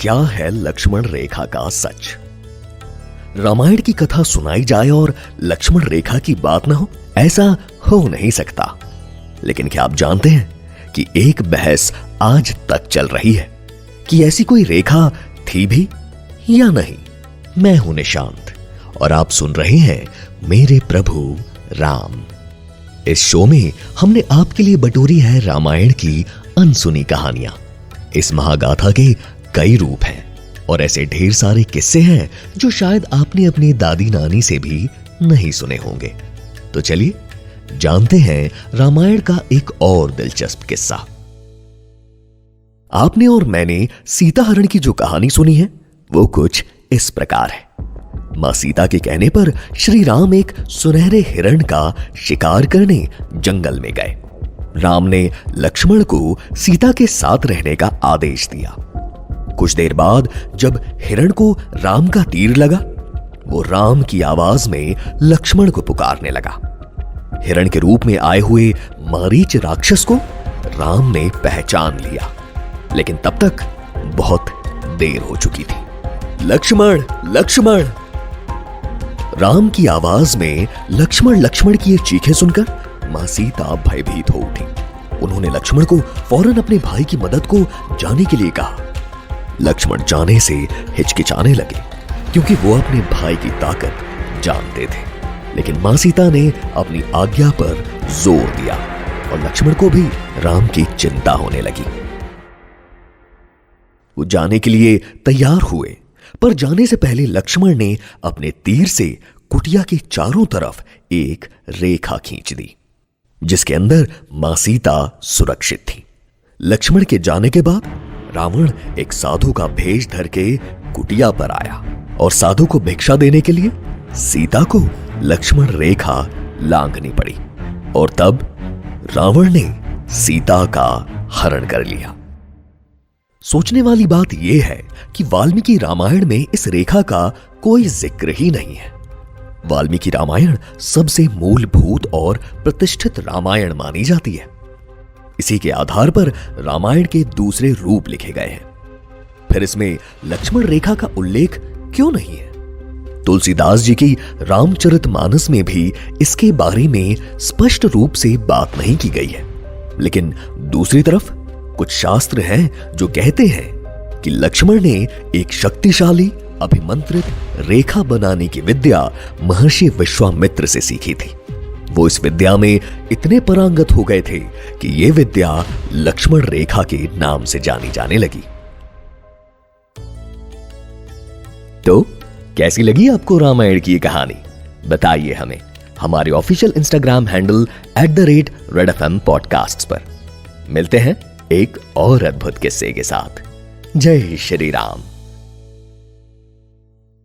क्या है लक्ष्मण रेखा का सच? रामायण की कथा सुनाई जाए और लक्ष्मण रेखा की बात ना हो, ऐसा हो नहीं सकता। लेकिन क्या आप जानते हैं कि एक बहस आज तक चल रही है कि ऐसी कोई रेखा थी भी या नहीं। मैं हूं निशांत और आप सुन रहे हैं मेरे प्रभु राम। इस शो में हमने आपके लिए बटोरी है रामायण की अनसुनी कहानियां। इस महागाथा के कई रूप हैं और ऐसे ढेर सारे किस्से हैं जो शायद आपने अपनी दादी नानी से भी नहीं सुने होंगे। तो चलिए जानते हैं रामायण का एक और दिलचस्प किस्सा। आपने और मैंने सीता हरण की जो कहानी सुनी है वो कुछ इस प्रकार है। मां सीता के कहने पर श्री राम एक सुनहरे हिरण का शिकार करने जंगल में गए। राम ने लक्ष्मण को सीता के साथ रहने का आदेश दिया। कुछ देर बाद जब हिरण को राम का तीर लगा, वो राम की आवाज में लक्ष्मण को पुकारने लगा। हिरण के रूप में आए हुए मारीच राक्षस को राम ने पहचान लिया, लेकिन तब तक बहुत देर हो चुकी थी। लक्ष्मण, लक्ष्मण! राम की आवाज में लक्ष्मण लक्ष्मण की ये चीखें सुनकर मां सीता भयभीत हो उठी। उन्होंने लक्ष्मण को फौरन अपने भाई की मदद को जाने के लिए कहा। लक्ष्मण जाने से हिचकिचाने लगे क्योंकि वो अपने भाई की ताकत जानते थे, लेकिन मां सीता ने अपनी आज्ञा पर जोर दिया और लक्ष्मण को भी राम की चिंता होने लगी। वो जाने के लिए तैयार हुए, पर जाने से पहले लक्ष्मण ने अपने तीर से कुटिया के चारों तरफ एक रेखा खींच दी, जिसके अंदर मां सीता सुरक्षित थी। लक्ष्मण के जाने के बाद रावण एक साधु का भेष धर के कुटिया पर आया और साधु को भिक्षा देने के लिए सीता को लक्ष्मण रेखा लांघनी पड़ी और तब रावण ने सीता का हरण कर लिया। सोचने वाली बात यह है कि वाल्मीकि रामायण में इस रेखा का कोई जिक्र ही नहीं है। वाल्मीकि रामायण सबसे मूलभूत और प्रतिष्ठित रामायण मानी जाती है। इसी के आधार पर रामायण के दूसरे रूप लिखे गए हैं। फिर इसमें लक्ष्मण रेखा का उल्लेख क्यों नहीं है? तुलसीदास जी की रामचरितमानस में भी इसके बारे में स्पष्ट रूप से बात नहीं की गई है। लेकिन दूसरी तरफ कुछ शास्त्र हैं जो कहते हैं कि लक्ष्मण ने एक शक्तिशाली अभिमंत्रित रेखा बनाने की विद्या महर्षि विश्वामित्र से सीखी थी। वो इस विद्या में इतने पारंगत हो गए थे कि यह विद्या लक्ष्मण रेखा के नाम से जानी जाने लगी। तो कैसी लगी आपको रामायण की कहानी? बताइए हमें हमारे official Instagram handle @redfm podcasts पर। मिलते हैं एक और अद्भुत किस्से के साथ। जय श्री राम।